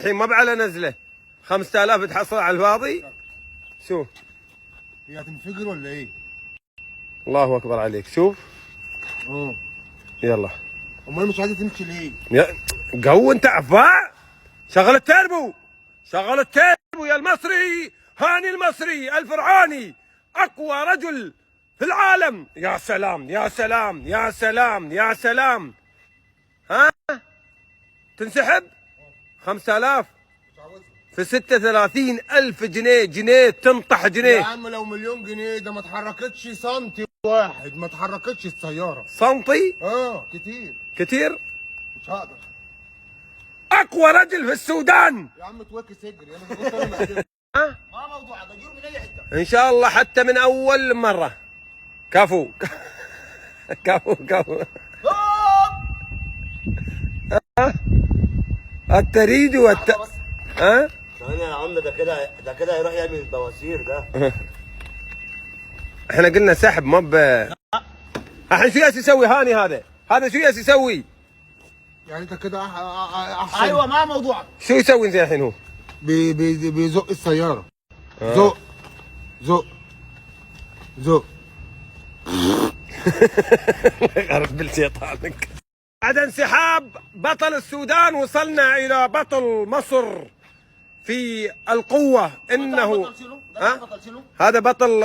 الحين ما على نزله 5000 تحصل على الفاضي. شوف هي هتنفجر ولا ايه؟ الله اكبر عليك. شوف يلا. امال مش عايزه تمشي ليه؟ قو انت عفاء. شغل التربو، شغل التربو يا المصري. هاني المصري الفرعوني اقوى رجل في العالم. يا سلام يا سلام يا سلام يا سلام. ها تنسحب 5000 في 36,000 جنيه. جنيه تنطح جنيه يا عم لو مليون جنيه ده ما اتحركتش سنتي واحد، ما اتحركتش السياره. سنتي كتير كتير. مش هقدر. اقوى رجل في السودان. يا عم توكس اجري انا كنت انا مقدم. ها ما موضوع ده، جيبه من اي حته ان شاء الله حتى من اول مره. كفو كفو كفو. التريد ها ثانية يا عم، ده كده هيروح يعمل بواسير ده. احنا قلنا سحب ما ب. الحين شو يسوي هاني؟ هذا شو يسوي؟ يعني انت كده احسن. ايوه ما موضوعك. شو يسوي زين الحين هو؟ بيزق السياره. زق زق زق. غرب بالشيطانك. بعد انسحاب بطل السودان وصلنا الى بطل مصر في القوة. انه هذا بطل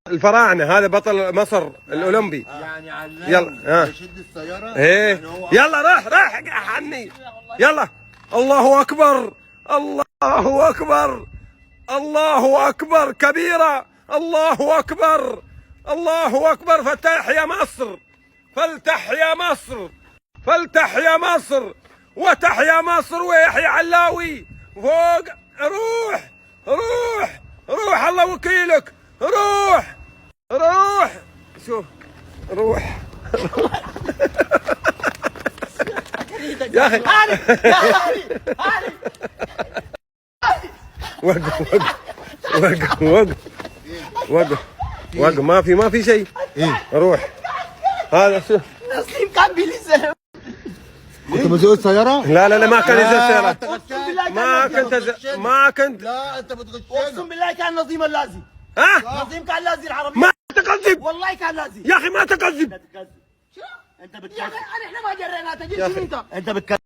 الفراعنة، هذا بطل مصر الاولمبي. يعني علام يلا يشد السياره. ايه يعني هو يلا راح حني. يلا الله اكبر الله اكبر الله اكبر كبيرة. الله اكبر الله اكبر. فتحيا مصر، فلتحيا مصر، فلتحيا مصر، وتحيا مصر ويحيى علاوي. فوق روح روح روح الله وكيلك. روح روح شوف روح يا اخي وقف وقف وقف وقف وقف. ما في شيء. ايه روح. هذا شوف نسيم كان بيلزم. كنت بزق السياره؟ لا ما كان ينزل السيارة. اقسم بالله ما كنت لا انت بتغشنا. اقسم بالله كان نظيم اللازم. ها نظيم كان لازم العربية. ما تكذب والله كان لازم. يا اخي ما تكذب. انت بتكذب. انت يا بتكذب. اخي احنا ما جرينا يا أخي. تجي انت انت بتكذب.